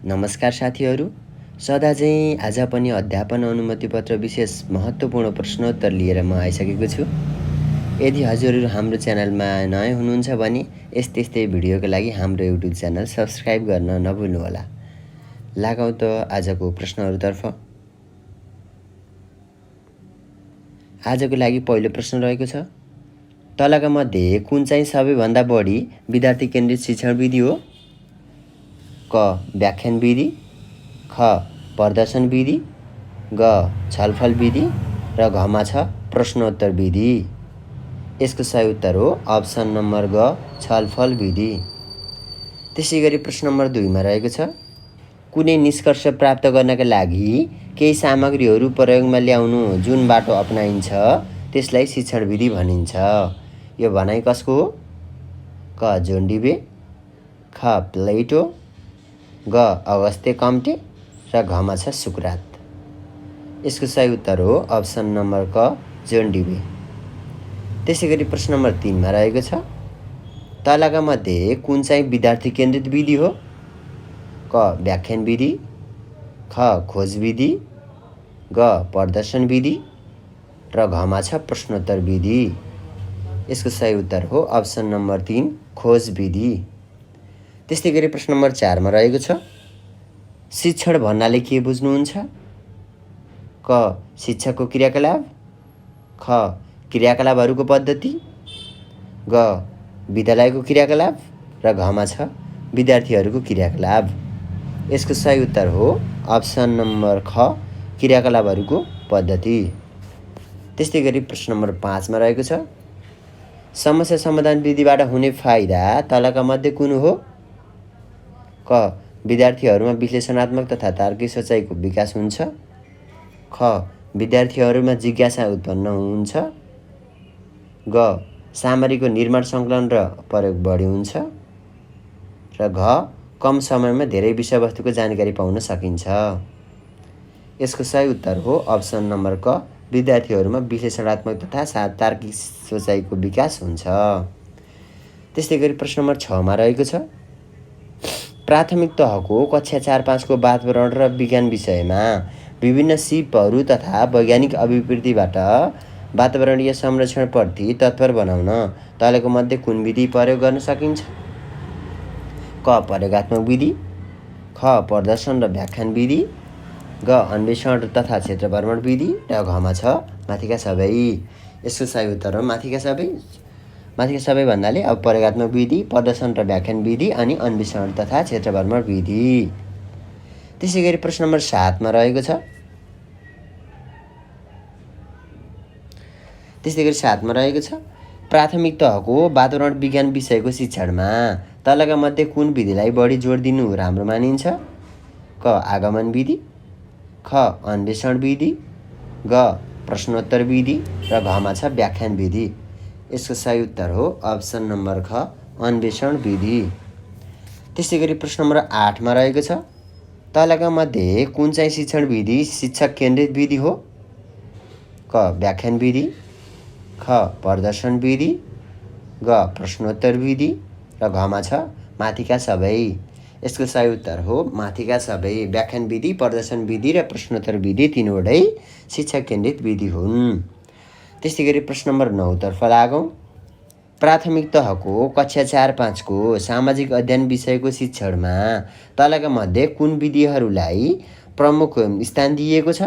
नमस्कार साथीहरू, सदा चाहिँ आज पनि अध्यापन अनुमति पत्र विशेष महत्त्वपूर्ण प्रश्नोत्तर लिएर म आइसकेको छु। यदि हजुरहरू हाम्रो च्यानलमा नयाँ हुनुहुन्छ भने यस्तै भिडियोको लागि हाम्रो युट्युब च्यानल सब्स्क्राइब गर्न नभुल्नुहोला। लागौँ त आजको प्रश्नहरूतर्फ। आजको लागि पहिलो प्रश्न रहेको छ, तलका मध्ये कुन चाहिँ सबैभन्दा बढी विद्यार्थी केन्द्रित शिक्षण विधि हो? क. व्याख्यान विधि, ख. प्रदर्शन विधि, ग. छलफल विधि र घमा छ प्रश्नोत्तर विधि। यसको सही उत्तर हो अप्सन नम्बर ग, छलफल विधि। त्यसै गरी प्रश्न नम्बर 2 मा रहेको छ, कुनै निष्कर्ष प्राप्त गर्नका लागि केही सामग्रीहरू प्रयोगमा ल्याउनु जुन बाटो अपनाइन्छ त्यसलाई शिक्षण विधि भनिन्छ। यो भनाइ कसको हो? क. जोन डिबे, ख. प्लेटो, ग. अगस्त्य कम्टे र घमा छ सुकरात। यसको सही उत्तर हो अप्सन नम्बर क, जोन डिबे। त्यसै गरी प्रश्न नम्बर 3 मा रहेको छ, तलका मध्ये कुन चाहिँ विद्यार्थी केन्द्रित विधि हो? क. व्याख्यान विधि, ख. खोज विधि, ग. प्रदर्शन विधि र घमा छ प्रश्नोत्तर विधि। यसको सही उत्तर हो अप्सन नम्बर 3, खोज विधि। त्यस्तै गरी प्रश्न नम्बर 4 मा रहेको छ, शिक्षण भन्नाले के बुझ्नुहुन्छ? क. शिक्षकको क्रियाकलाप, ख. क्रियाकलापहरूको पद्धति, ग. विद्यालयको क्रियाकलाप र घमा छ विद्यार्थीहरूको क्रियाकलाप। यसको सही उत्तर हो अप्सन नम्बर ख, क्रियाकलापहरूको पद्धति। त्यस्तै गरी प्रश्न नम्बर 5 मा रहेको छ, समस्या समाधान विधिबाट हुने फाइदा तलका मध्ये कुन हो? क. विद्यार्थीहरूमा विश्लेषणात्मक तथा तार्किक सोचाइको विकास हुन्छ, ख. विद्यार्थीहरूमा जिज्ञासा उत्पन्न हुन्छ, ग. सामग्रीको निर्माण सङ्कलन र प्रयोग बढी हुन्छ र घ. कम समयमा धेरै विषयवस्तुको जानकारी पाउन सकिन्छ। यसको सही उत्तर हो अप्सन नम्बर क, विद्यार्थीहरूमा विश्लेषणात्मक तथा तार्किक सोचाइको विकास हुन्छ। त्यस्तै गरी प्रश्न नम्बर 6 मा रहेको छ, प्राथमिक तहको कक्षा 4-5 को वातावरण र विज्ञान विषयमा विभिन्न सिपहरू तथा वैज्ञानिक अभिवृद्धिबाट वातावरणीय संरक्षणप्रति तत्पर बनाउन तलको मध्ये कुन विधि प्रयोग गर्न सकिन्छ? क. प्रयोगात्मक विधि, ख. प्रदर्शन र व्याख्यान विधि, ग. अन्वेषण तथा क्षेत्र भ्रमण विधि र घमा छ माथिका सबै। यसको सही उत्तर हो माथिका सबै भन्नाले अब प्रयोगात्मक विधि, प्रदर्शन र व्याख्यान विधि अनि अन्वेषण तथा क्षेत्र भ्रमण विधि। त्यसै गरी प्रश्न नम्बर 7 मा रहेको छ, प्राथमिक तहको वातावरण विज्ञान विषयको शिक्षणमा तलका मध्ये कुन विधिलाई बढी जोड दिनु राम्रो मानिन्छ? क. आगमन विधि, ख. अन्वेषण विधि, ग. प्रश्नोत्तर विधि र घमा छ व्याख्यान विधि। यसको सही उत्तर हो अप्सन नम्बर ख, अन्वेषण विधि। त्यसै गरी प्रश्न नम्बर 8 मा रहेको छ, तलका मध्ये कुन चाहिँ शिक्षण विधि शिक्षक केन्द्रित विधि हो? क. व्याख्यान विधि, ख. प्रदर्शन विधि, ग. प्रश्नोत्तर विधि र घमा छ माथिका सबै। यसको सही उत्तर हो माथिका सबै। व्याख्यान विधि, प्रदर्शन विधि र प्रश्नोत्तर विधि तीनवटै शिक्षक केन्द्रित विधि हुन्। त्यस्तै गरी प्रश्न नम्बर 9 तर्फ लागौँ। प्राथमिक तहको कक्षा 4-5 को सामाजिक अध्ययन विषयको शिक्षणमा तलका मध्ये कुन विधिहरूलाई प्रमुख स्थान दिएको छ?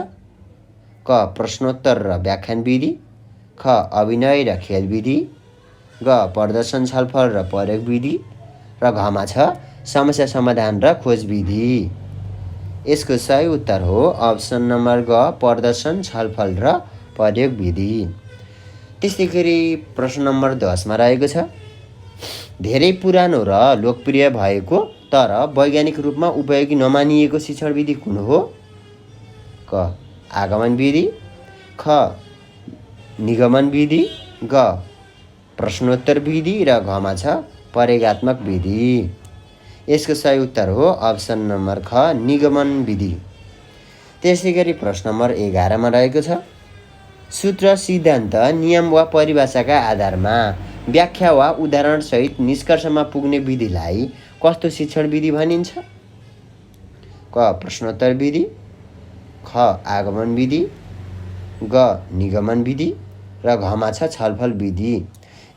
क. प्रश्नोत्तर र व्याख्यान विधि, ख. अभिनय र खेल विधि, ग. प्रदर्शन छलफल र प्रयोग विधि र घमा छ समस्या समाधान र खोज विधि। यसको सही उत्तर हो अप्सन नम्बर ग, प्रदर्शन छलफल र प्रयोग विधि। त्यस्तै गरी प्रश्न नम्बर 10 मा रहेको छ, धेरै पुरानो र लोकप्रिय भएको तर वैज्ञानिक रूपमा उपयोगी नमानिएको शिक्षण विधि कुन हो? क. आगमन विधि, ख. निगमन विधि, ग. प्रश्नोत्तर विधि र घमा छ प्रयोगात्मक विधि। यसको सही उत्तर हो अप्सन नम्बर ख, निगमन विधि। त्यसै गरी प्रश्न नम्बर 11 मा रहेको छ, सूत्र, सिद्धान्त, नियम वा परिभाषाका आधारमा व्याख्या वा उदाहरणसहित निष्कर्षमा पुग्ने विधिलाई कस्तो शिक्षण विधि भनिन्छ? क प्रश्नोत्तर विधि, ख आगमन विधि, ग निगमन विधि र घमा छ छलफल विधि।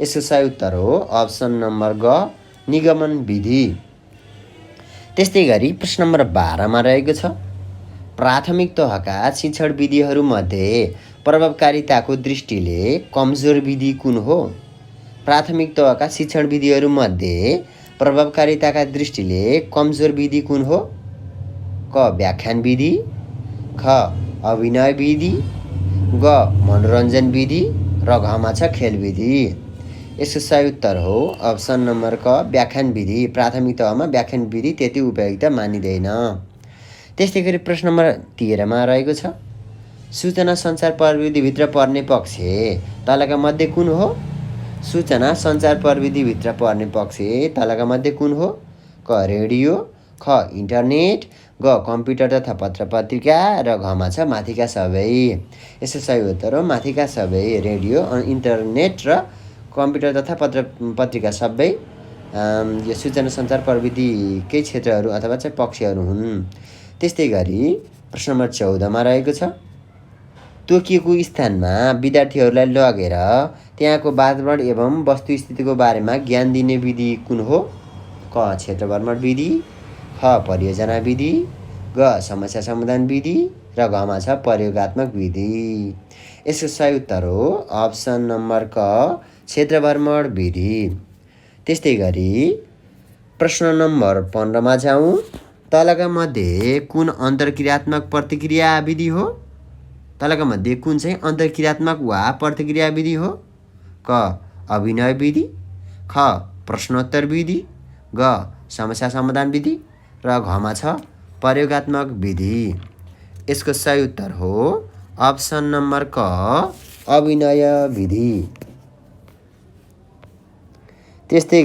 यसको सही उत्तर हो अप्सन नम्बर ग निगमन विधि। त्यस्तै गरी प्रश्न नम्बर 12 मा रहेको छ प्राथमिक तहका शिक्षण विधिहरूमध्ये प्रभावकारिताको दृष्टिले कमजोर विधि कुन हो? प्राथमिक तहका शिक्षण विधिहरूमध्ये प्रभावकारिताका दृष्टिले कमजोर विधि कुन हो? क व्याख्यान विधि, ख अभिनय विधि, ग मनोरञ्जन विधि र घमा छ खेल विधि। यसको सही उत्तर हो अप्सन नम्बर क व्याख्यान विधि। प्राथमिक तहमा व्याख्यान विधि त्यति उपयुक्त मानिँदैन। त्यस्तै गरी प्रश्न नम्बर 13 मा रहेको छ सूचना सञ्चार प्रविधिभित्र पर्ने पक्ष तलका मध्ये कुन हो? सूचना सञ्चार प्रविधिभित्र पर्ने पक्ष तलका मध्ये कुन हो? क रेडियो, ख इन्टरनेट, ग कम्प्युटर तथा पत्र पत्रिका र घमा छ माथिका सबै। यसको सही उत्तर हो माथिका सबै। रेडियो, इन्टरनेट र कम्प्युटर तथा पत्र पत्रिका सबै यो सूचना सञ्चार प्रविधिकै क्षेत्रहरू अथवा चाहिँ पक्षहरू हुन्। त्यस्तै गरी प्रश्न नम्बर 14 मा रहेको छ तोकिएको स्थानमा विद्यार्थीहरूलाई लगेर त्यहाँको वातावरण एवं वस्तुस्थितिको बारेमा ज्ञान दिने विधि कुन हो? क क्षेत्र भ्रमण विधि, ख परियोजना विधि, ग समस्या समाधान विधि र घमा छ प्रयोगात्मक विधि। यसको सही उत्तर हो अप्सन नम्बर क क्षेत्र भ्रमण विधि। त्यस्तै गरी प्रश्न नम्बर 15 मा जाउँ तलका मध्ये कुन अन्तर्क्रियात्मक प्रतिक्रिया विधि हो? तलका मध्ये कुन चाहिँ अन्तर्क्रियात्मक वा प्रतिक्रिया विधि हो? क अभिनय विधि, ख प्रश्नोत्तर विधि, ग समस्या समाधान विधि र घमा छ प्रयोगात्मक विधि। यसको सही उत्तर हो अप्सन नम्बर क अभिनय विधि। त्यस्तै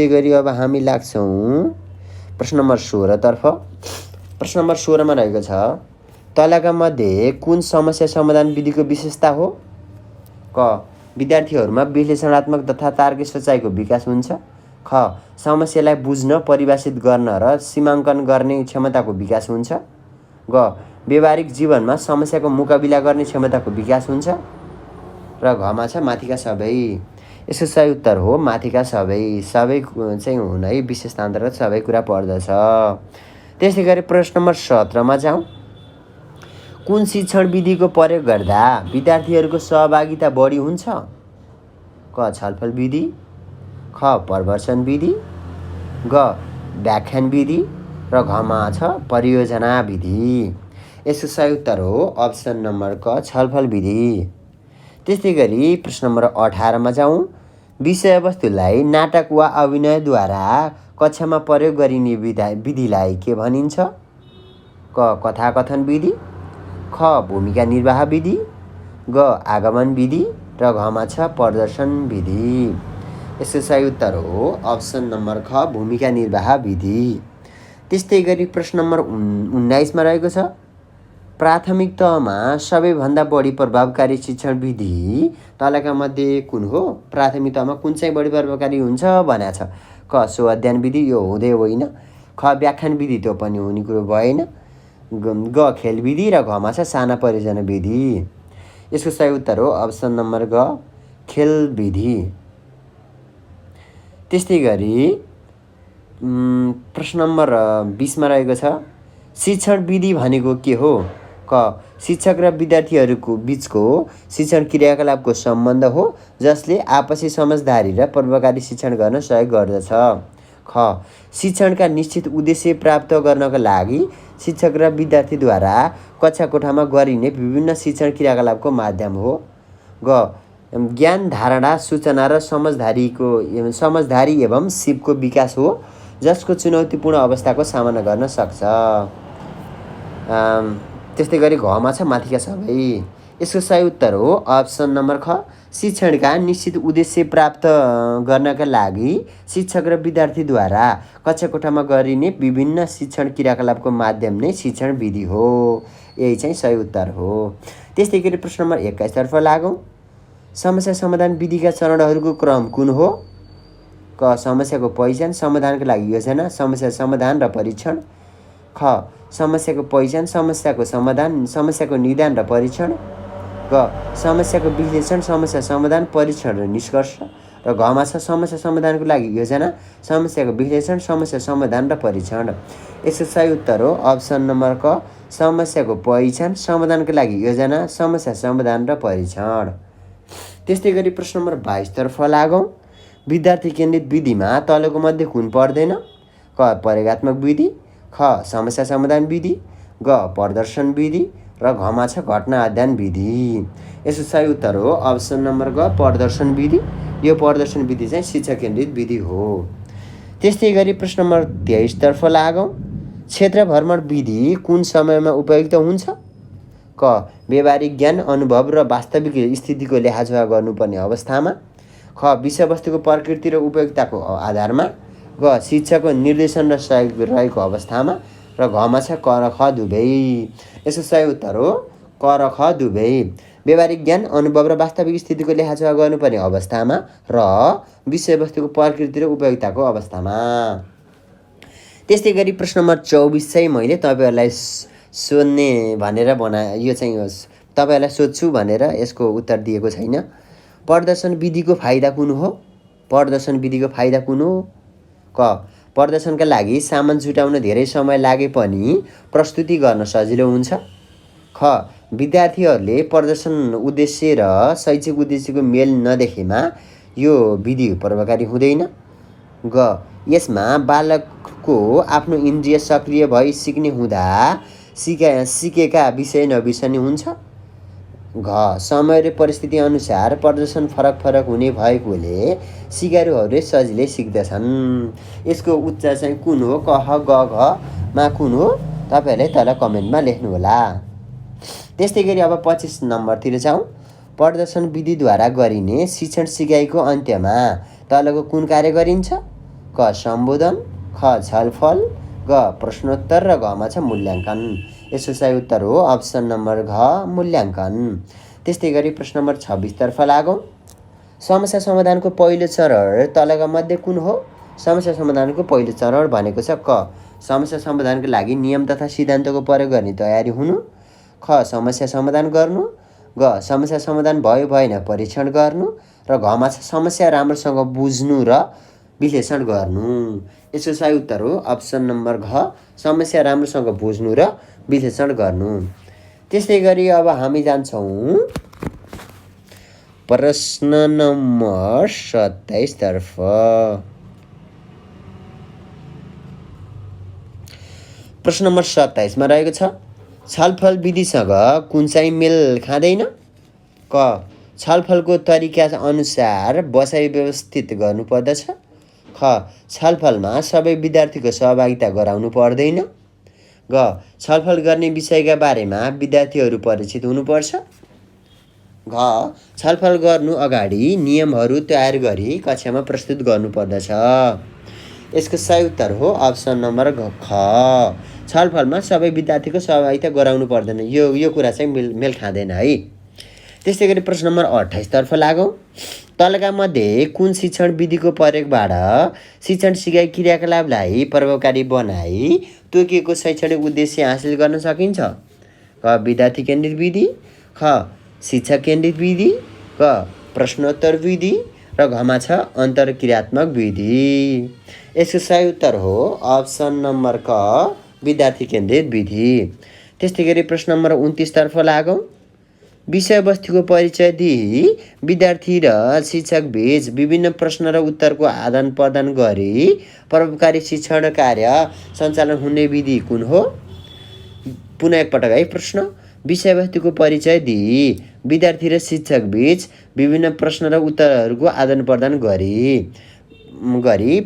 गरी अब हामी लाग्छौँ प्रश्न नम्बर 16 तर्फ। प्रश्न नम्बर 16 मा रहेको छ तलका मध्ये कुन समस्या समाधान विधिको विशेषता हो? क विद्यार्थीहरूमा विश्लेषणात्मक तथा तार्किक सोचाइको विकास हुन्छ, ख समस्यालाई बुझ्न परिभाषित गर्न र सीमाङ्कन गर्ने क्षमताको विकास हुन्छ, ग व्यवहारिक जीवनमा समस्याको मुकाबिला गर्ने क्षमताको विकास हुन्छ र घमा छ माथिका सबै। यसको सही उत्तर हो माथिका सबै। सबै चाहिँ हुन है विशेषता अन्तर्गत सबै कुरा पर्दछ। त्यस्तै गरी प्रश्न नम्बर 17 मा जाउँ कुन शिक्षण विधिको प्रयोग गर्दा विद्यार्थीहरूको सहभागिता बढी हुन्छ? क छलफल विधि, ख प्रवर्सन विधि, ग व्याख्यान विधि र घमा छ परियोजना विधि। यसको सही उत्तर हो अप्सन नम्बर क छलफल विधि। त्यस्तै गरी प्रश्न नम्बर 18 मा जाउँ विषयवस्तुलाई नाटक वा अभिनयद्वारा कक्षामा प्रयोग गरिने विधिलाई के भनिन्छ? क कथाकथन विधि, ख भूमिका निर्वाह विधि, ग आगमन विधि र घमा छ प्रदर्शन विधि। यसको सही उत्तर हो अप्सन नम्बर ख भूमिका निर्वाह विधि। त्यस्तै गरी प्रश्न नम्बर 19 मा रहेको छ प्राथमिक तहमा सबैभन्दा बढी प्रभावकारी शिक्षण विधि तलका मध्ये कुन हो? प्राथमिक तहमा कुन चाहिँ बढी प्रभावकारी हुन्छ भनेको छ? क स्व अध्ययन विधि, यो हुँदै होइन, ख व्याख्यान विधि, त्यो पनि हुने कुरो भएन, ग खेल विधि र घमा छ साना परियोजना विधि। यसको सही उत्तर हो अप्सन नम्बर ग खेल विधि। त्यस्तै गरी प्रश्न नम्बर 20 मा रहेको छ शिक्षण विधि भनेको के हो? क शिक्षक र विद्यार्थीहरूको बीचको शिक्षण क्रियाकलापको सम्बन्ध हो जसले आपसी समझदारी र प्रभावकारी शिक्षण गर्न सहयोग गर्दछ, ख शिक्षणका निश्चित उद्देश्य प्राप्त गर्नका लागि शिक्षक र विद्यार्थीद्वारा कक्षा कोठामा गरिने विभिन्न शिक्षण क्रियाकलापको माध्यम हो, ग ज्ञान धारणा सूचना र समझदारी एवं सिपको विकास हो जसको चुनौतीपूर्ण अवस्थाको सामना गर्न सक्छ। त्यस्तै गरी घमा छ माथिका सबै। यसको सही उत्तर हो अप्सन नम्बर ख शिक्षणका निश्चित उद्देश्य प्राप्त गर्नका लागि शिक्षक र विद्यार्थीद्वारा कक्षा कोठामा गरिने विभिन्न शिक्षण क्रियाकलापको माध्यम नै शिक्षण विधि हो। यही चाहिँ सही उत्तर हो। त्यस्तै गरी प्रश्न नम्बर 21 तर्फ लागौँ समस्या समाधान विधिका चरणहरूको क्रम कुन हो? क समस्याको पहिचान समाधानको लागि योजना समस्या समाधान र परीक्षण ख समस्याको पहिचान समस्याको समाधान समस्याको निदान र परीक्षण ग समस्याको विश्लेषण समस्या समाधान परीक्षण र निष्कर्ष र घमा छ समस्या समाधानको लागि योजना समस्याको विश्लेषण समस्या समाधान र परीक्षण। यसको सही उत्तर हो अप्सन नम्बर क समस्याको पहिचान समाधानको लागि योजना समस्या समाधान र परीक्षण। त्यस्तै गरी प्रश्न नम्बर 22 तर्फ लागौँ। विद्यार्थी केन्द्रित विधिमा तलको मध्ये कुन पर्दैन? क प्रयोगात्मक विधि ख समस्या समाधान विधि ग प्रदर्शन विधि र घमा छ घटना अध्ययन विधि। यसको सही उत्तर हो अप्सन नम्बर ग प्रदर्शन विधि। यो प्रदर्शन विधि चाहिँ शिक्षा केन्द्रित विधि हो। त्यस्तै गरी प्रश्न नम्बर 23 तर्फ लागौँ। क्षेत्र भ्रमण विधि कुन समयमा उपयुक्त हुन्छ? क व्यवहारिक ज्ञान अनुभव र वास्तविक स्थितिको लिहाजमा गर्नुपर्ने अवस्थामा ख विषयवस्तुको प्रकृति र उपयोगिताको आधारमा ग शिक्षाको निर्देशन र सहयोग रहेको अवस्थामा र घमा छ क र ख दुवै। यसको सही उत्तर हो क र ख दुवै। व्यवहारिक ज्ञान अनुभव र वास्तविक स्थितिको लिहाजमा गर्नुपर्ने अवस्थामा र विषयवस्तुको प्रकृति र उपयोगिताको अवस्थामा। त्यस्तै गरी प्रश्न नम्बर 24 चाहिँ मैले तपाईँहरूलाई सोध्ने भनेर यो चाहिँ तपाईँहरूलाई सोध्छु भनेर यसको उत्तर दिएको छैन। प्रदर्शन विधिको फाइदा कुन हो? प्रदर्शन विधिको फाइदा कुन हो? क प्रदर्शनका लागि सामान जुटाउन धेरै समय लागे पनि प्रस्तुति गर्न सजिलो हुन्छ। ख विद्यार्थीहरूले प्रदर्शन उद्देश्य र शैक्षिक उद्देश्यको मेल नदेखेमा यो विधि प्रभावकारी हुँदैन। ग यसमा बालकको आफ्नो इन्द्रिय सक्रिय भई सिक्ने हुँदा सिकेका विषय नबिर्सने हुन्छ। घ समय र परिस्थिति अनुसार प्रदर्शन फरक फरक हुने भएकोले सिकारुहरूले सजिलै सिक्दछन्। यसको उच्चार चाहिँ कुन हो? क ह ग घ मा कुन हो? तपाईँहरूले तल कमेन्टमा लेख्नुहोला। त्यस्तै गरी अब 25 नम्बरतिर जाउँ। प्रदर्शन विधिद्वारा गरिने शिक्षण सिकाइको अन्त्यमा तलको कुन कार्य गरिन्छ? क सम्बोधन ख छलफल ग प्रश्नोत्तर र घमा छ मूल्याङ्कन। यसको सही उत्तर हो अप्सन नम्बर घ मूल्याङ्कन। त्यस्तै गरी प्रश्न नम्बर 26 तर्फ लागौँ। समस्या समाधानको पहिलो चरण तलका मध्ये कुन हो? समस्या समाधानको पहिलो चरण भनेको छ क समस्या समाधानको लागि नियम तथा सिद्धान्तको प्रयोग गर्ने तयारी हुनु ख समस्या समाधान गर्नु ग समस्या समाधान भयो भएन परीक्षण गर्नु र घमा छ समस्या राम्रोसँग बुझ्नु र विश्लेषण गर्नु। यसको सही उत्तर हो अप्सन नम्बर घ समस्या राम्रोसँग बुझ्नु र विश्लेषण गर्नु। त्यस्तै गरी अब हामी जान्छौँ प्रश्न नम्बर 27 तर्फ। प्रश्न नम्बर 27 मा रहेको छ छलफल विधिसँग कुन चाहिँ मेल खाँदैन? क छलफलको तरिका अनुसार बसाइ व्यवस्थित गर्नुपर्दछ। ख छलफलमा सबै विद्यार्थीको सहभागिता गराउनु पर्दैन। ग छलफल गर्ने विषयका बारेमा विद्यार्थीहरू परिचित हुनुपर्छ। घ छलफल गर्नु अगाडि नियमहरू तयार गरी कक्षामा प्रस्तुत गर्नुपर्दछ। यसको सही उत्तर हो अप्सन नम्बर ख छलफलमा सबै विद्यार्थीको सहभागिता गराउनु पर्दैन। यो कुरा चाहिँ मेल खाँदैन है। त्यस्तै गरी प्रश्न नम्बर 28 तर्फ लागौँ। तलका मध्ये कुन शिक्षण विधिको प्रयोगबाट शिक्षण सिकाइ क्रियाकलापलाई प्रभावकारी बनाई तोकिएको शैक्षणिक उद्देश्य हासिल गर्न सकिन्छ? क विद्यार्थी केन्द्रित विधि ख शिक्षा केन्द्रित विधि ग प्रश्नोत्तर विधि र घमा छ अन्तरक्रियात्मक विधि। यसको सही उत्तर हो अप्सन नम्बर क विद्यार्थी केन्द्रित विधि। त्यस्तै गरी प्रश्न नम्बर 29 तर्फ लागौँ। विषयवस्तुको परिचय दिई विद्यार्थी र शिक्षक बीच विभिन्न प्रश्न र उत्तरको आदान प्रदान गरी प्रभावकारी शिक्षण कार्य सञ्चालन हुने विधि कुन हो? पुनः एकपटक है प्रश्न। विषयवस्तुको परिचय दिई विद्यार्थी र शिक्षक बीच विभिन्न प्रश्न र उत्तरहरूको आदान प्रदान गरी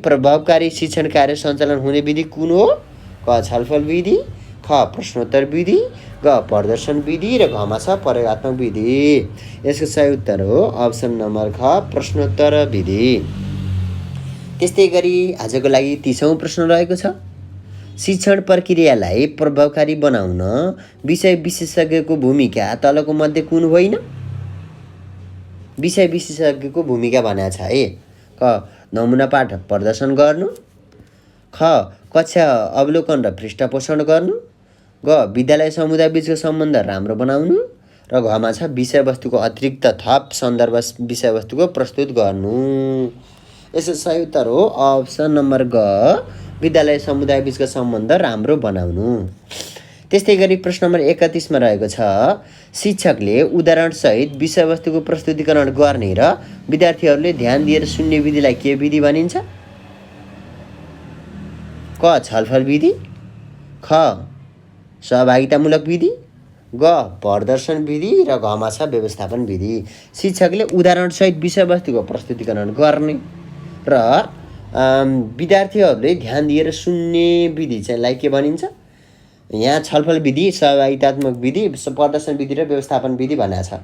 प्रभावकारी शिक्षण कार्य सञ्चालन हुने विधि कुन हो? क छलफल विधि ख प्रश्नोत्तर विधि ग प्रदर्शन विधि र घमा छ प्रयोगात्मक विधि। यसको सही उत्तर हो अप्सन नम्बर ख प्रश्नोत्तर विधि। त्यस्तै गरी आजको लागि 30औं प्रश्न रहेको छ। शिक्षण प्रक्रियालाई प्रभावकारी बनाउन विषय विशेषज्ञको भूमिका तलको मध्ये कुन होइन? विषय विशेषज्ञको भूमिका भनेको छ है। क नमुना पाठ प्रदर्शन गर्नु, ख कक्षा अवलोकन र पृष्ठपोषण गर्नु, ग विद्यालय समुदाय बीचको सम्बन्ध राम्रो बनाउनु, र घमा छ विषयवस्तुको अतिरिक्त थप सन्दर्भ विषयवस्तुको प्रस्तुत गर्नु। यसो सही उत्तर हो अप्सन नम्बर ग, विद्यालय समुदाय बीचको सम्बन्ध राम्रो बनाउनु। त्यस्तै गरी प्रश्न नम्बर 31 मा रहेको छ शिक्षकले उदाहरणसहित विषयवस्तुको प्रस्तुतिकरण गर्ने र विद्यार्थीहरूले ध्यान दिएर सुन्ने विधिलाई के विधि भनिन्छ? क छलफल विधि, ख सहभागितामूलक विधि, ग प्रदर्शन विधि, र घमा छ व्यवस्थापन विधि। शिक्षकले उदाहरणसहित विषयवस्तुको प्रस्तुतिकरण गर्ने र विद्यार्थीहरूले ध्यान दिएर सुन्ने विधि चाहिँ के भनिन्छ? यहाँ छलफल विधि, सहभागितात्मक विधि, प्रदर्शन विधि र व्यवस्थापन विधि भनेको छ।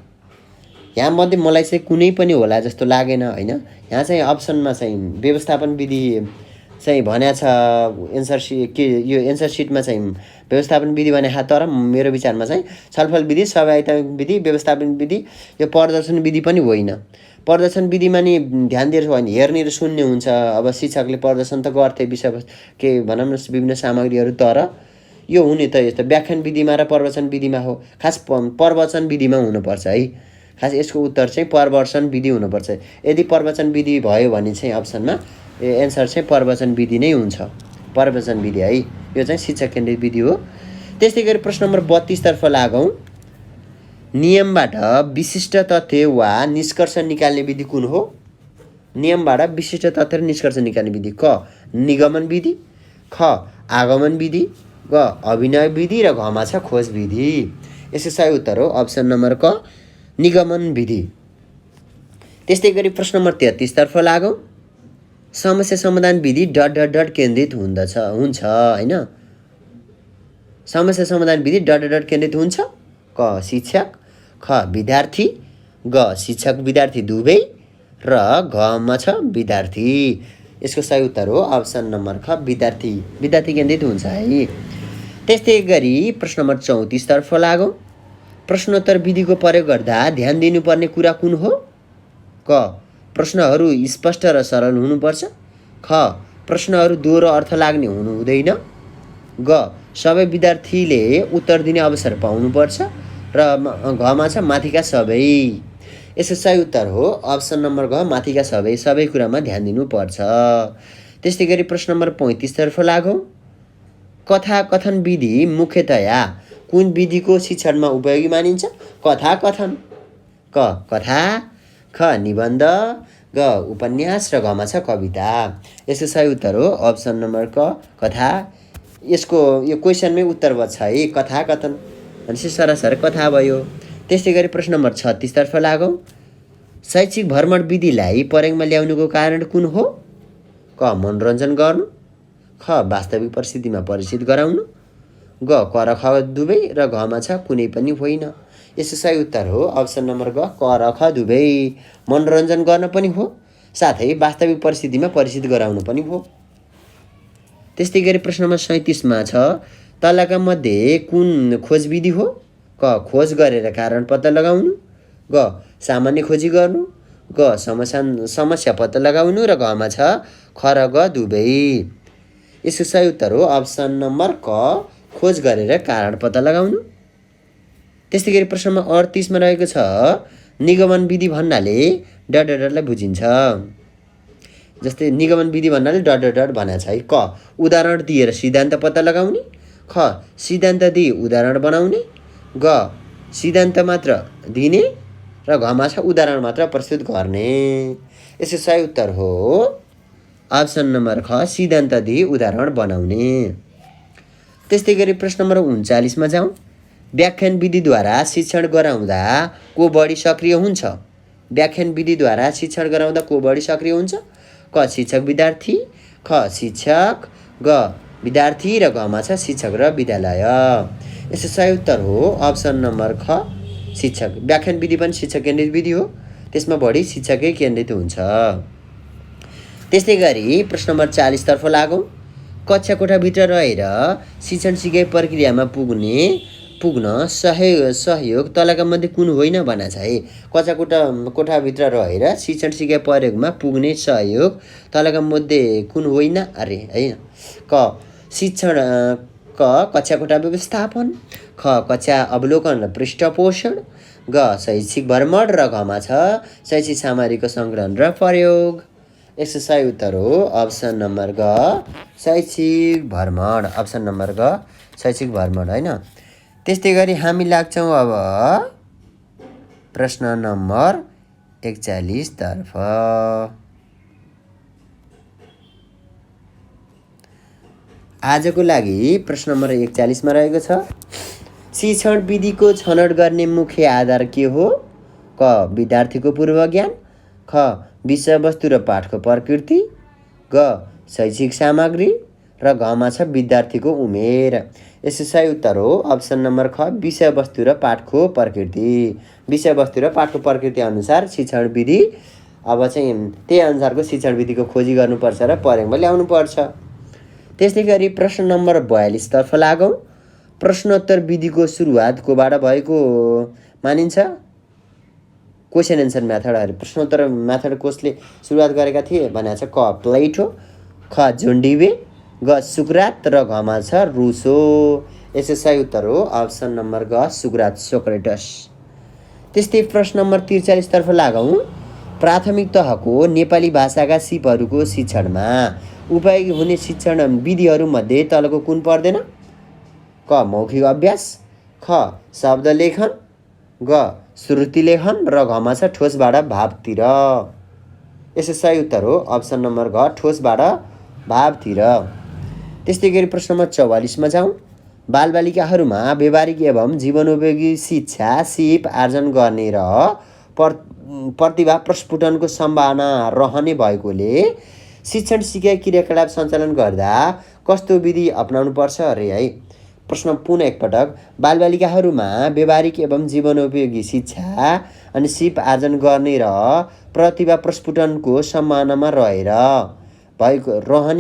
यहाँ मध्ये मलाई चाहिँ कुनै पनि होला जस्तो लागेन हैन। यहाँ चाहिँ अप्सनमा चाहिँ व्यवस्थापन विधि चाहिँ भनेको छ एन्सर यो एन्सर सिटमा चाहिँ व्यवस्थापन विधि भनेको छ, तर मेरो विचारमा चाहिँ छलफल विधि, सहभागितात्मक विधि, व्यवस्थापन विधि यो प्रदर्शन विधि पनि होइन। प्रदर्शन विधिमा नि ध्यान दिएर होइन, हेर्ने र सुन्ने हुन्छ। अब शिक्षकले प्रदर्शन त गर्थे विषयवस्तु के भनौँ न विभिन्न सामग्रीहरू, तर यो हुने त यस्तो व्याख्यान विधिमा र प्रवचन विधिमा हो। खास प्रवचन विधिमा हुनुपर्छ है। खास यसको उत्तर चाहिँ प्रवचन विधि हुनुपर्छ। यदि प्रवचन विधि भयो भने चाहिँ अप्सनमा एन्सर चाहिँ प्रवचन विधि नै हुन्छ। प्रवचन विधि है, यो चाहिँ शिक्षक केन्द्रित विधि हो। त्यस्तै गरी प्रश्न नम्बर 32 तर्फ लागौँ। नियमबाट विशिष्ट तथ्य वा निष्कर्ष निकाल्ने विधि कुन हो? नियमबाट विशिष्ट तथ्य र निष्कर्ष निकाल्ने विधि क निगमन विधि, ख आगमन विधि, ग अभिनय विधि, र घमा छ खोज विधि। यसको सही उत्तर हो अप्सन नम्बर क निगमन विधि। त्यस्तै गरी प्रश्न नम्बर 33 तर्फ लागौँ। समस्या समाधान विधि ... केन्द्रित हुन्छ हैन। समस्या समाधान विधि ... केन्द्रित हुन्छ? क शिक्षक, ख विद्यार्थी, ग शिक्षक विद्यार्थी दुवै, र घमा छ विद्यार्थी। यसको सही उत्तर हो अप्सन नम्बर ख विद्यार्थी केन्द्रित हुन्छ है। त्यस्तै गरी प्रश्न नम्बर 34 तर्फ लागौँ। प्रश्नोत्तर विधिको प्रयोग गर्दा ध्यान दिनुपर्ने कुरा कुन हो? क प्रश्नहरू स्पष्ट र सरल हुनुपर्छ, ख प्रश्नहरू दोहोरो अर्थ लाग्ने हुनु हुँदैन, ग सबै विद्यार्थीले उत्तर दिने अवसर पाउनुपर्छ, र घमा छ माथिका सबै। यसको सही उत्तर हो अप्सन नम्बर घ माथिका सबै कुरामा ध्यान दिनुपर्छ। त्यस्तै गरी प्रश्न नम्बर 35 तर्फ लागौँ। कथा कथन विधि मुख्यतया कुन विधिको शिक्षणमा उपयोगी मानिन्छ? कथा कथन, क कथा, ख निबन्ध, ग उपन्यास, र घमा छ कविता। यसको सही उत्तर हो अप्सन नम्बर क कथा। यसको यो क्वेसनमै उत्तर बच्छ है, कथा कथन भनेपछि सरासर कथा भयो। त्यस्तै गरी प्रश्न नम्बर 36 तर्फ लागौँ। शैक्षिक भ्रमण विधिलाई प्रयोगमा ल्याउनुको कारण कुन हो? क मनोरञ्जन गर्नु, ख वास्तविक परिस्थितिमा परिचित गराउनु, ग क र ख दुवै, र घमा छ कुनै पनि होइन। यसको सही उत्तर हो अप्सन नम्बर ग क र ख दुवै। मनोरञ्जन गर्न पनि हो, साथै वास्तविक परिस्थितिमा परिचित गराउनु पनि हो। त्यस्तै गरी प्रश्न नम्बर 37 मा छ तलका मध्ये कुन खोज विधि हो? क खोज गरेर कारण पत्ता लगाउनु, ग सामान्य खोजी गर्नु, ग समस्या पत्ता लगाउनु, र घमा छ ख र ग दुवै। यसको सही उत्तर हो अप्सन नम्बर क खोज गरेर कारण पत्ता लगाउनु। त्यस्तै गरी प्रश्न नम्बर 38 मा रहेको छ निगमन विधि भन्नाले ... लाई बुझिन्छ। जस्तै निगमन विधि भन्नाले ... भनेको छ है। क उदाहरण दिएर सिद्धान्त पत्ता लगाउने, ख सिद्धान्त दिई उदाहरण बनाउने, ग सिद्धान्त मात्र दिने, र घमा छ उदाहरण मात्र प्रस्तुत गर्ने। यसको सही उत्तर हो अप्सन नम्बर ख सिद्धान्त दिई उदाहरण बनाउने। त्यस्तै गरी प्रश्न नम्बर 39 मा जाउँ। व्याख्यान विधिद्वारा शिक्षण गराउँदा को बढी सक्रिय हुन्छ? व्याख्यान विधिद्वारा शिक्षण गराउँदा को बढी सक्रिय हुन्छ? क शिक्षक विद्यार्थी, ख शिक्षक, ग विद्यार्थी, र घमा छ शिक्षक र विद्यालय। यसको सही उत्तर हो अप्सन नम्बर ख शिक्षक। व्याख्यान विधि पनि शिक्षक केन्द्रित विधि हो, त्यसमा बढी शिक्षकै केन्द्रित हुन्छ। त्यस्तै गरी प्रश्न नम्बर 40 तर्फ लागौँ। कक्षा कोठाभित्र रहेर शिक्षण सिकाइ प्रक्रियामा पुग्ने पुग्न सहयोग तलका मध्ये कुन होइन भनेको छ है। कक्षा कोठाभित्र रहेर शिक्षण सिकाइ प्रयोगमा पुग्ने सहयोग तलका मध्ये कुन होइन अरे है। क शिक्षण कक्षा कोठा व्यवस्थापन, ख कक्षा अवलोकन र पृष्ठपोषण, ग शैक्षिक भ्रमण र घमा छ शैक्षिक सामग्रीको सङ्कलन र प्रयोग। यसको सही उत्तर हो अप्सन नम्बर ग शैक्षिक भ्रमण। अप्सन नम्बर ग शैक्षिक भ्रमण होइन। त्यस्तै गरी हामी लाग्छौँ अब प्रश्न नम्बर 41 तर्फ। आजको लागि प्रश्न नम्बर 41 मा रहेको छ, शिक्षण विधिको छनौट गर्ने मुख्य आधार के हो? क विद्यार्थीको पूर्व ज्ञान, ख विषयवस्तु र पाठको प्रकृति, ग शैक्षिक सामग्री र घमा छ विद्यार्थीको उमेर। यसको सही उत्तर हो अप्सन नम्बर ख विषयवस्तु र पाठको प्रकृति। विषयवस्तु र पाठको प्रकृति अनुसार शिक्षण विधि अब चाहिँ त्यही अनुसारको शिक्षण विधिको खोजी गर्नुपर्छ र प्रयोगमा ल्याउनुपर्छ। त्यस्तै गरी प्रश्न नम्बर 42 तर्फ लागौँ। प्रश्नोत्तर विधिको सुरुवात कोबाट भएको मानिन्छ? Question answer method. प्रश्नोत्तर मेथड कसले सुरुवात गरेका थिए भनेको छ? क प्लेटो, ख जोन डिवे, ग सुक्रात र घमा छ रुसो। यसको सही उत्तर हो अप्सन नम्बर ग सुक्रात, सोक्रेटस। त्यस्तै प्रश्न नम्बर 43 तर्फ लागौँ। प्राथमिक तहको नेपाली भाषाका सिपहरूको शिक्षणमा उपयोगी हुने शिक्षण विधिहरूमध्ये तलको कुन पर्दैन? क मौखिक अभ्यास, ख शब्द लेखन, ग श्रुति लेखन र घमा छ ठोसबाट भावतिर। यसको सही उत्तर हो अप्सन नम्बर घ ठोसबाट भावतिर। त्यस्तै गरी प्रश्न नम्बर 44 मा जाउँ। बालबालिकाहरूमा व्यवहारिक एवं जीवनोपयोगी शिक्षा सिप आर्जन गर्ने र प्रतिभा प्रस्फुटनको सम्भावना रहने भएकोले शिक्षण सिकाइ क्रियाकलाप सञ्चालन गर्दा कस्तो विधि अपनाउनु पर्छ अरे है। प्रश्न पुनः एकपटक। बालबालिकाहरूमा व्यवहारिक एवं जीवनोपयोगी शिक्षा अनि सिप आर्जन गर्ने र प्रतिभा प्रस्फुटनको सम्भावनामा रहने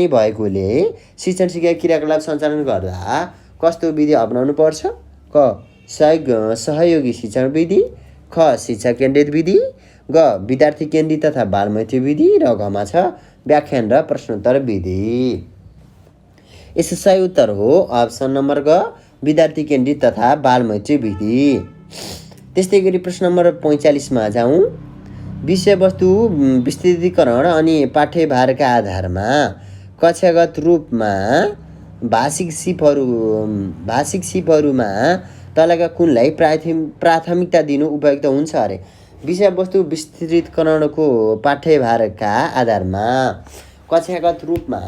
भएकोले शिक्षण सिकाइ क्रियाकलाप सञ्चालन गर्दा कस्तो विधि अपनाउनु पर्छ? क सहयोगी शिक्षण विधि, ख शिक्षा केन्द्रित विधि, ग विद्यार्थी केन्द्रित तथा बालमैत्री विधि र घमा छ व्याख्यान र प्रश्नोत्तर विधि। यसको सही उत्तर हो अप्सन नम्बर ग विद्यार्थी केन्द्रित तथा बालमैत्री विधि। त्यस्तै गरी प्रश्न नम्बर 45 मा जाउँ। विषयवस्तु विस्तृतीकरण अनि पाठ्यभारका आधारमा कक्षागत रूपमा भाषिक सिपहरूमा तलका कुनलाई प्राथमिकता दिनु उपयुक्त हुन्छ अरे। विषयवस्तु विस्तृतीकरणको पाठ्यभारका आधारमा कक्षागत रूपमा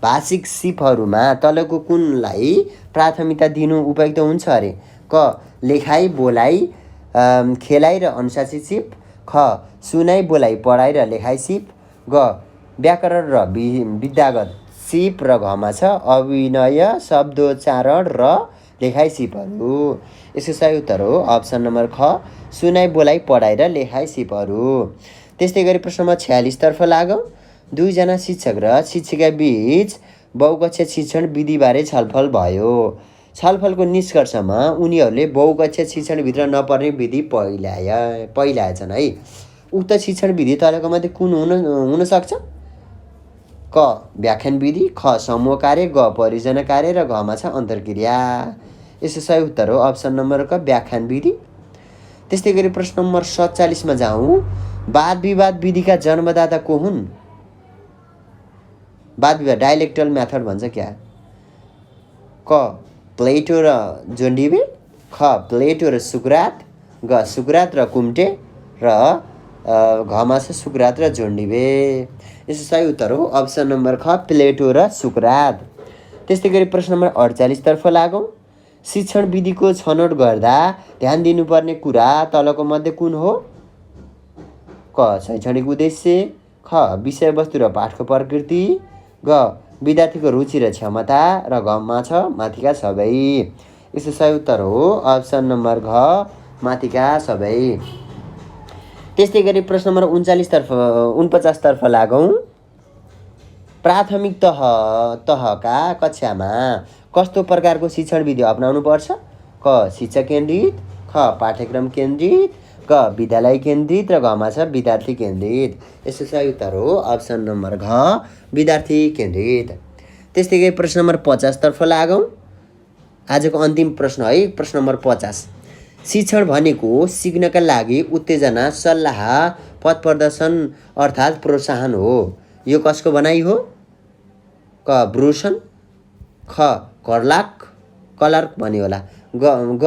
भाषिक सिपहरूमा तलको कुनलाई प्राथमिकता दिनु उपयुक्त हुन्छ अरे। क लेखाइ बोलाइ खेलाइ र अनुशासित सिप, ख सुनाइ बोलाइ पढाइ र लेखाइ सिप, ग व्याकरण र विद्यागत सिप र घमा छ अभिनय शब्दोच्चारण र लेखाइ सिपहरू। यसको सही उत्तर हो अप्सन नम्बर ख सुनाइ बोलाइ पढाइ र लेखाइ सिपहरू। त्यस्तै गरी प्रश्न नम्बर 46 तर्फ लागौँ। दुईजना शिक्षक र शिक्षिका बीच बहुकक्षा शिक्षण विधिबारे छलफल भयो। छलफलको निष्कर्षमा उनीहरूले बहुकक्षा शिक्षणभित्र नपर्ने विधि पहिल्याएछन् है। उक्त शिक्षण विधि तलका मध्ये कुन हुन सक्छ? क व्याख्यान विधि, ख समूह कार्य, ग परियोजना कार्य र घमा छ अन्तर्क्रिया। यसको सही उत्तर हो अप्सन नम्बर क व्याख्यान विधि। त्यस्तै गरी प्रश्न नम्बर 47 मा जाउँ। वाद विवाद विधिका जन्मदाता को हुन्? वाद विवाद डायलेक्टल मेथड भन्छ क्या? क प्लेटो र जोन डिवे, ख प्लेटो र सुक्रात, ग सुक्रात र कुम्टे र घमा छ सुक्रात र जोन डिवे। यसको सही उत्तर हो अप्सन नम्बर ख प्लेटो र सुक्रात। त्यस्तै गरी प्रश्न नम्बर 48 तर्फ लागौँ। शिक्षण विधिको छनौट गर्दा ध्यान दिनुपर्ने कुरा तलको मध्ये कुन हो? क शैक्षणिक उद्देश्य, ख विषयवस्तु र पाठको प्रकृति, ग विद्यार्थीको रुचि र क्षमता र घमा छ माथिका सबै। यसको सही उत्तर हो अप्सन नम्बर घ माथिका सबै। त्यस्तै गरी प्रश्न नम्बर 49 तर्फ लागौँ। प्राथमिक तहका कक्षामा कस्तो प्रकारको शिक्षण विधि अपनाउनु पर्छ? क शिक्षा केन्द्रित, ख पाठ्यक्रम केन्द्रित, ग विद्यालय केन्द्रित र घमा छ विद्यार्थी केन्द्रित। यसको सही उत्तर हो अप्सन नम्बर घ विद्यार्थी केन्द्रित। त्यस्तै गरी प्रश्न नम्बर 50 तर्फ लागौँ। आजको अन्तिम प्रश्न है, प्रश्न नम्बर 50। शिक्षण भनेको सिक्नका लागि उत्तेजना, सल्लाह, पथ प्रदर्शन अर्थात् प्रोत्साहन हो। यो कसको भनाइ हो? क ब्रुसन, ख क्लार्क भन्यो होला, ग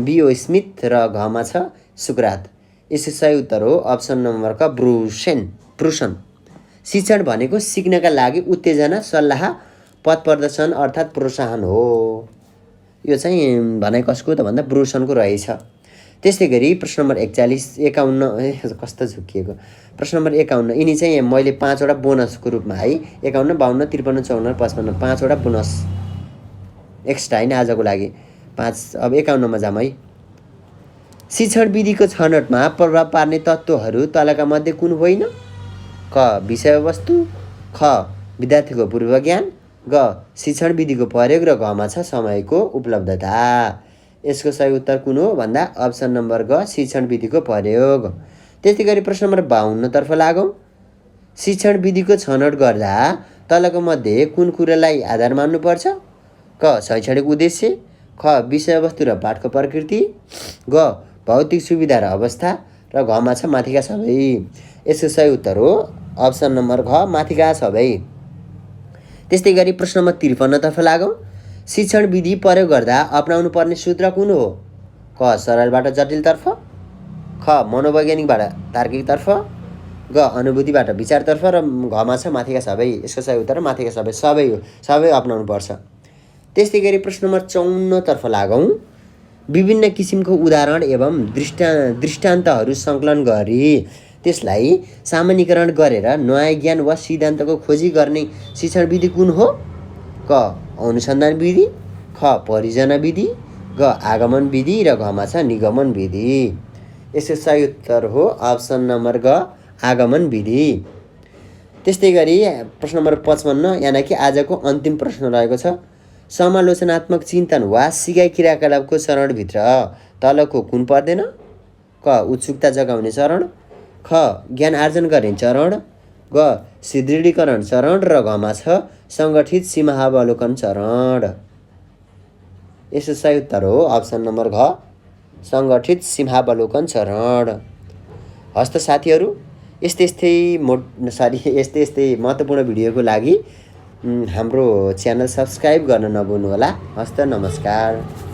बिओ स्मिथ र घमा छ सुकरात। यसको सही उत्तर हो अप्सन नम्बर क ब्रुसन। शिक्षण भनेको सिक्नका लागि उत्तेजना, सल्लाह, पथ प्रदर्शन अर्थात् प्रोत्साहन हो। यो चाहिँ भनाइ कसको त भन्दा ब्रुसनको रहेछ। त्यस्तै गरी प्रश्न नम्बर 51 कस्तो झुकिएको, प्रश्न नम्बर 51 यिनी चाहिँ मैले 5 वटा बोनसको रूपमा है 51, 52, 53, 54, 55 5 वटा बोनस एक्स्ट्रा हैन आजको लागि 5। अब 51 मा जाम है। शिक्षण विधिको छनौटमा प्रभाव पार्ने तत्त्वहरू तलका मध्ये कुन होइन? क विषयवस्तु, ख विद्यार्थीको पूर्व ज्ञान, ग शिक्षण विधिको प्रयोग र घमा छ समयको उपलब्धता। यसको सही उत्तर कुन हो भन्दा अप्सन नम्बर ग शिक्षण विधिको प्रयोग। त्यस्तै गरी प्रश्न नम्बर 52 तर्फ लागौँ। शिक्षण विधिको छनौट गर्दा तलको मध्ये कुन कुरालाई आधार मान्नुपर्छ? क शैक्षणिक उद्देश्य, ख विषयवस्तु र पाठको प्रकृति, ग भौतिक सुविधा र अवस्था र घमा छ माथिका सबै। यसको सही उत्तर हो अप्सन नम्बर घ माथिका सबै। त्यस्तै गरी प्रश्न नम्बर 53 तर्फ लागौँ। शिक्षण विधि प्रयोग गर्दा अपनाउनु पर्ने सूत्र कुन हो? क सरलबाट जटिलतर्फ, ख मनोवैज्ञानिकबाट तार्किकतर्फ, ग अनुभूतिबाट विचारतर्फ र घमा छ माथिका सबै। यसको सही उत्तर माथिका सबै हो, सबै अपनाउनु पर्छ। त्यस्तै गरी प्रश्न नम्बर 54 तर्फ लागौँ। विभिन्न किसिमको उदाहरण एवं दृष्टान्तहरू सङ्कलन गरी त्यसलाई सामान्यीकरण गरेर नयाँ ज्ञान वा सिद्धान्तको खोजी गर्ने शिक्षण विधि कुन हो? क अनुसन्धान विधि, ख परियोजना विधि, ग आगमन विधि र घमा छ निगमन विधि। यसको सही उत्तर हो अप्सन नम्बर ग आगमन विधि। त्यस्तै गरी प्रश्न नम्बर 55 यानि कि आजको अन्तिम प्रश्न रहेको छ। समालोचनात्मक चिन्तन वा सिकाइ क्रियाकलापको चरणभित्र तलको कुन पर्दैन? क उत्सुकता जगाउने चरण, ख ज्ञान आर्जन गर्ने चरण, ग सुदृढीकरण चरण र घमा छ सङ्गठित सीमावलोकन चरण। यसको सही उत्तर हो अप्सन नम्बर घ सङ्गठित सीमावलोकन चरण। हस्त साथीहरू, यस्तै महत्त्वपूर्ण भिडियोको लागि हाम्रो च्यानल सब्स्क्राइब गर्न नभुल्नुहोला। हस्त नमस्कार।